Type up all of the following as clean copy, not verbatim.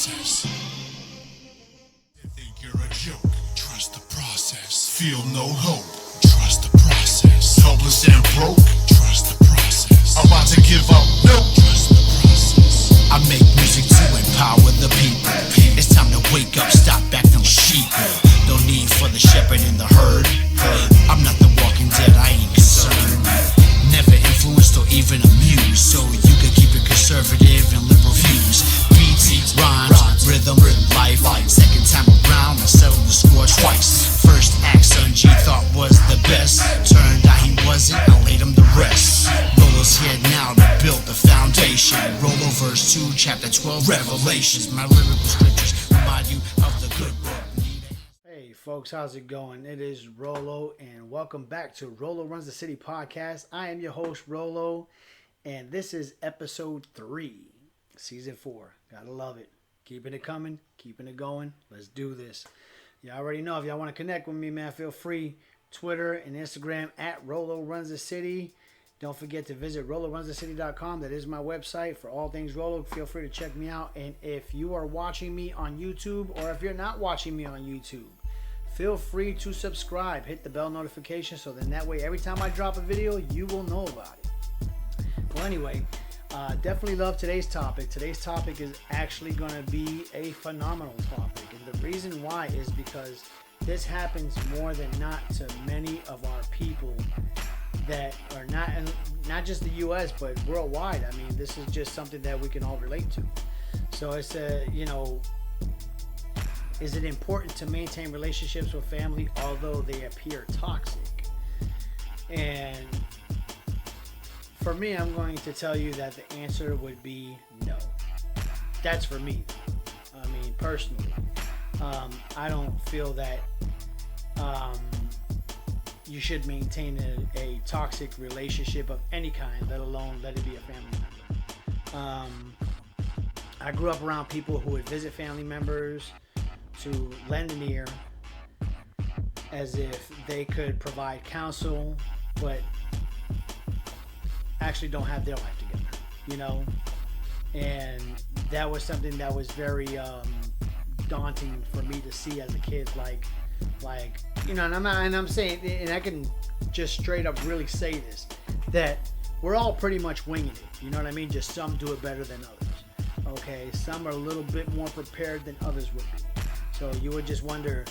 process. They think you're a joke. Trust the process. Feel no hope. Trust the process. Helpless and broke. Trust the process. About to give up. No. Trust the process. I make music to empower the people. It's time to wake up. Stop acting like sheep. No need for the shepherd in the herd. I'm not the walking dead. I ain't concerned. Never influenced or even amused, so you can keep it conservative and liberal views. Beats, rhymes, rhythm, life. Second time around, I settled the score twice. First act, Son G thought was the best. Turned out he wasn't, I laid him the rest. Rolo's here now to build the foundation. Rolo verse 2, chapter 12, Revelations. My lyrical scriptures remind you of the good book. Hey folks, how's it going? It is Rolo, and welcome back to Rolo Runs the City podcast. I am your host, Rolo, and this is episode 3, season 4. Gotta love it. Keeping it coming, keeping it going. Let's do this. You already know, if y'all want to connect with me, man, feel free. Twitter and Instagram at Rolo Runs the City. Don't forget to visit RoloRunsTheCity.com. That is my website for all things Rolo. Feel free to check me out. And if you are watching me on YouTube, or if you're not watching me on YouTube, feel free to subscribe. Hit the bell notification so then that way every time I drop a video, you will know about it. Well, anyway, definitely love today's topic. Today's topic is actually going to be a phenomenal topic. And the reason why is because this happens more than not to many of our people that are not just the U.S. but worldwide. I mean, this is just something that we can all relate to. So it's is it important to maintain relationships with family although they appear toxic? And for me, I'm going to tell you that the answer would be no. That's for me. I mean, personally, I don't feel that you should maintain a toxic relationship of any kind, let alone let it be a family member. I grew up around people who would visit family members to lend an ear as if they could provide counsel, but actually don't have their life together, you know? And that was something that was very daunting for me to see as a kid, like, you know, and I'm saying, and I can just straight up really say this, that we're all pretty much winging it, you know what I mean? Just some do it better than others, okay? Some are a little bit more prepared than others would be. So you would just wonder,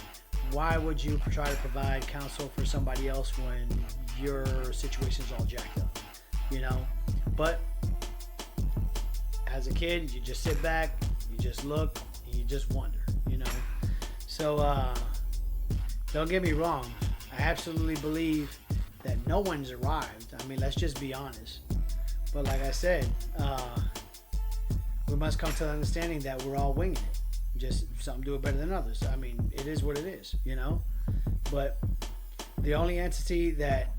why would you try to provide counsel for somebody else when your situation's all jacked up, you know? But as a kid, you just sit back, you just look, and you just wonder, you know? So don't get me wrong, I absolutely believe that no one's arrived. I mean, let's just be honest. But like I said, we must come to the understanding that we're all winging it. Just some do it better than others. I mean, it is what it is, you know? But the only entity that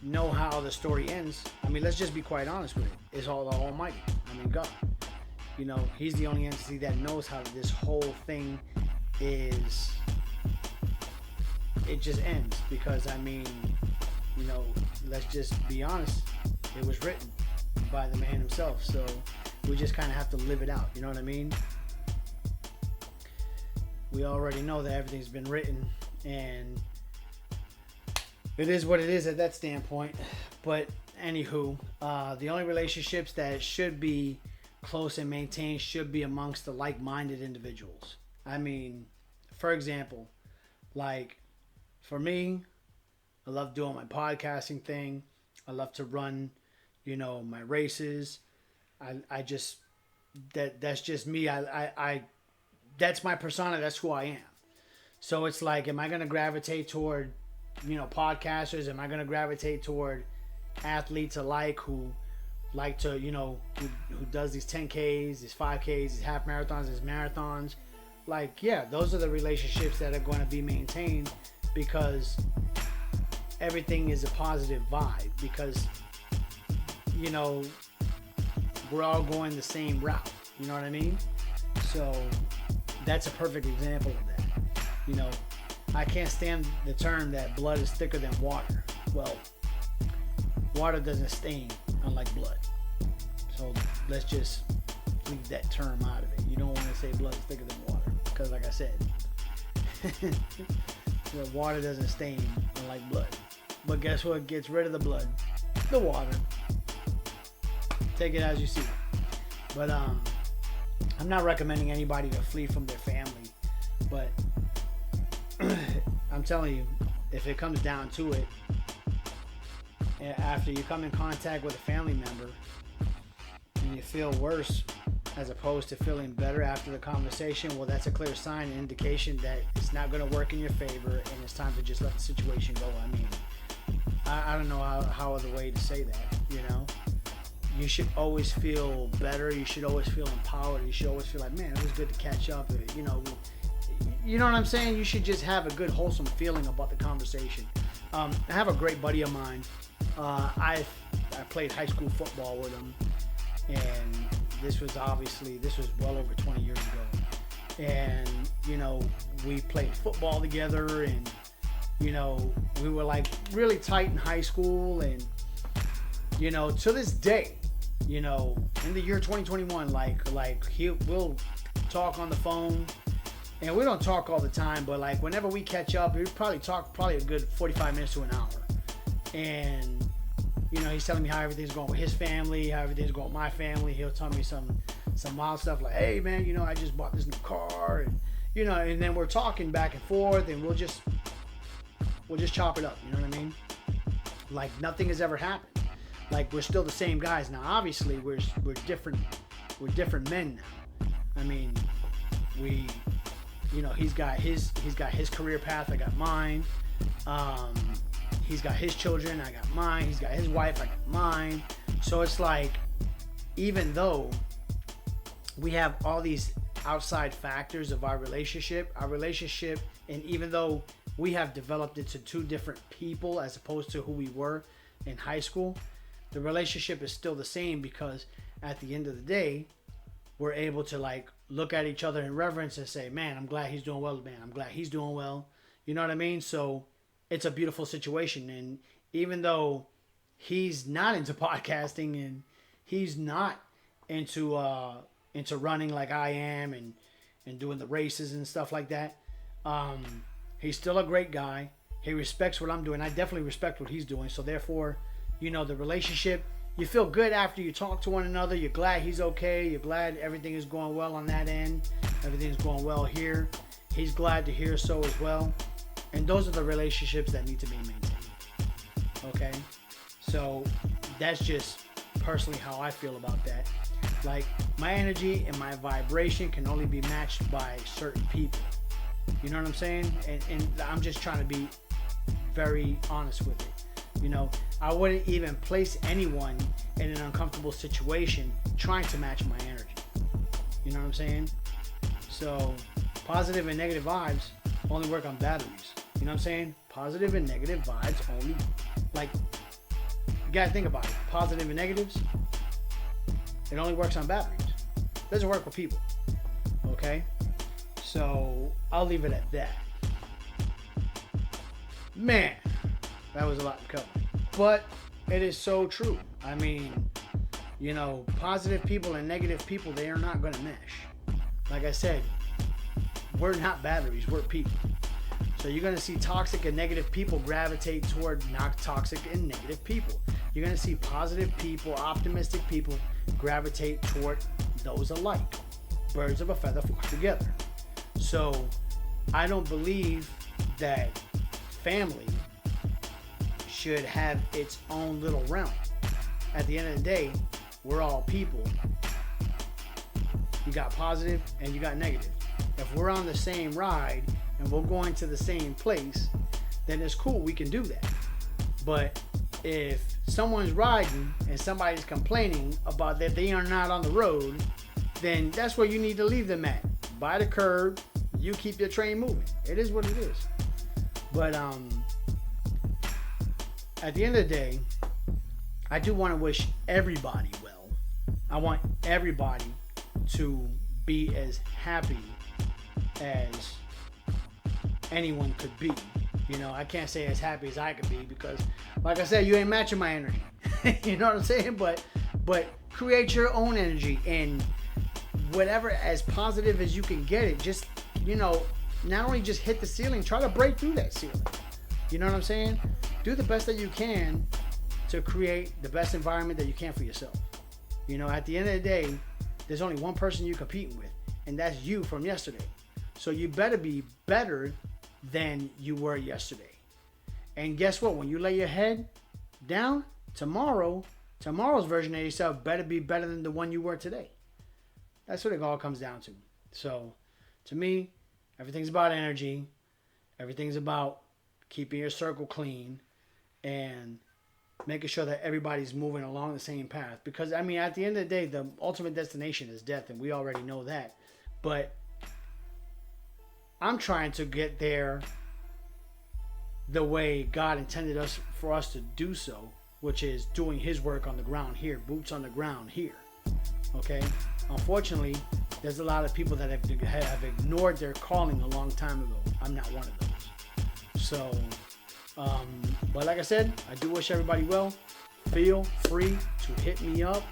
know how the story ends, I mean, let's just be quite honest with it, is all the Almighty. I mean, God. You know, He's the only entity that knows how this whole thing is. It just ends because, I mean, you know, let's just be honest. It was written by the man himself, so we just kind of have to live it out, you know what I mean? We already know that everything's been written, and it is what it is at that standpoint. But anywho, the only relationships that should be close and maintained should be amongst the like-minded individuals. I mean, for example, like for me, I love doing my podcasting thing. I love to run, you know, my races. I just, that's just me. I that's my persona. That's who I am. So it's like, am I going to gravitate toward, you know, podcasters? Am I going to gravitate toward athletes alike who like to, you know, who does these 10Ks, these 5Ks, these half marathons, these marathons? Like, yeah, those are the relationships that are going to be maintained because everything is a positive vibe because, you know, we're all going the same route. You know what I mean? So that's a perfect example of that. You know, I can't stand the term that blood is thicker than water. Well, water doesn't stain unlike blood. So let's just leave that term out of it. You don't want to say blood is thicker than water, because like I said, the water doesn't stain like blood. But guess what gets rid of the blood? The water. Take it as you see it. But I'm not recommending anybody to flee from their family. But I'm telling you, if it comes down to it, after you come in contact with a family member and you feel worse as opposed to feeling better after the conversation, well, that's a clear sign and indication that it's not going to work in your favor and it's time to just let the situation go. I mean, I don't know how other way to say that, you know? You should always feel better. You should always feel empowered. You should always feel like, man, it was good to catch up. You know what I'm saying? You should just have a good, wholesome feeling about the conversation. I have a great buddy of mine. I played high school football with him, and this was well over 20 years ago. And, you know, we played football together, and, you know, we were like really tight in high school. And, you know, to this day, you know, in the year 2021, we'll talk on the phone, and we don't talk all the time, but like whenever we catch up, we probably talk a good 45 minutes to an hour. And, you know, he's telling me how everything's going with his family, how everything's going with my family. He'll tell me some wild stuff like, hey man, you know, I just bought this new car, and, you know, and then we're talking back and forth, and we'll just chop it up. You know what I mean? Like nothing has ever happened. Like we're still the same guys now. Obviously, we're different men now. I mean, you know, he's got his career path. I got mine. He's got his children. I got mine. He's got his wife. I got mine. So it's like, even though we have all these outside factors of our relationship, and even though we have developed into two different people as opposed to who we were in high school, the relationship is still the same, because at the end of the day, we're able to like look at each other in reverence and say, man, I'm glad he's doing well, man, I'm glad he's doing well. You know what I mean? So it's a beautiful situation. And even though he's not into podcasting and he's not into running like I am and doing the races and stuff like that, he's still a great guy. He respects what I'm doing. I definitely respect what he's doing. So therefore, you know, the relationship, you feel good after you talk to one another. You're glad he's okay. You're glad everything is going well on that end. Everything's going well here. He's glad to hear so as well. And those are the relationships that need to be maintained. Okay? So that's just personally how I feel about that. Like, my energy and my vibration can only be matched by certain people. You know what I'm saying? And I'm just trying to be very honest with it. You know, I wouldn't even place anyone in an uncomfortable situation trying to match my energy. You know what I'm saying? So, positive and negative vibes only work on batteries. You know what I'm saying? Positive and negative vibes only, like, you gotta think about it. Positive and negatives, it only works on batteries. It doesn't work with people. Okay? So, I'll leave it at that. Man, that was a lot to cover. But it is so true. I mean, you know, positive people and negative people, they are not going to mesh. Like I said, we're not batteries, we're people. So you're going to see toxic and negative people gravitate toward not toxic and negative people. You're going to see positive people, optimistic people gravitate toward those alike. Birds of a feather flock together. So I don't believe that family should have its own little realm. At the end of the day, we're all people. You got positive and you got negative. If we're on the same ride and we're going to the same place, then it's cool, we can do that. But if someone's riding and somebody's complaining about that they are not on the road, then that's where you need to leave them at. By the curb, you keep your train moving. It is what it is. But at the end of the day, I do want to wish everybody well. I want everybody to be as happy as anyone could be. You know, I can't say as happy as I could be because, like I said, you ain't matching my energy. You know what I'm saying? But create your own energy and whatever as positive as you can get it. Just, not only just hit the ceiling, try to break through that ceiling. You know what I'm saying? Do the best that you can to create the best environment that you can for yourself. At the end of the day, there's only one person you're competing with, and that's you from yesterday. So you better be better than you were yesterday. And guess what? When you lay your head down, tomorrow's version of yourself better be better than the one you were today. That's what it all comes down to. So, to me, everything's about energy. Everything's about keeping your circle clean and making sure that everybody's moving along the same path. Because, at the end of the day, the ultimate destination is death, and we already know that. But I'm trying to get there the way God intended for us to do so, which is doing His work on the ground here, boots on the ground here. Okay? Unfortunately, there's a lot of people that have ignored their calling a long time ago. I'm not one of those. So, but like I said, I do wish everybody well. Feel free to hit me up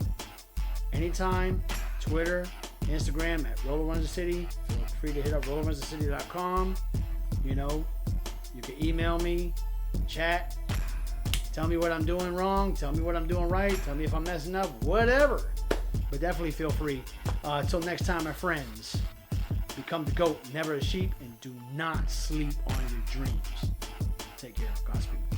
anytime. Twitter, Instagram at Rolo Runs the City. Feel free to hit up RoloRunsTheCity.com. You can email me, chat, tell me what I'm doing wrong, tell me what I'm doing right, tell me if I'm messing up, whatever. But definitely feel free. Until next time, my friends, become the goat, never a sheep, and do not sleep on your dreams. Take care. Godspeed.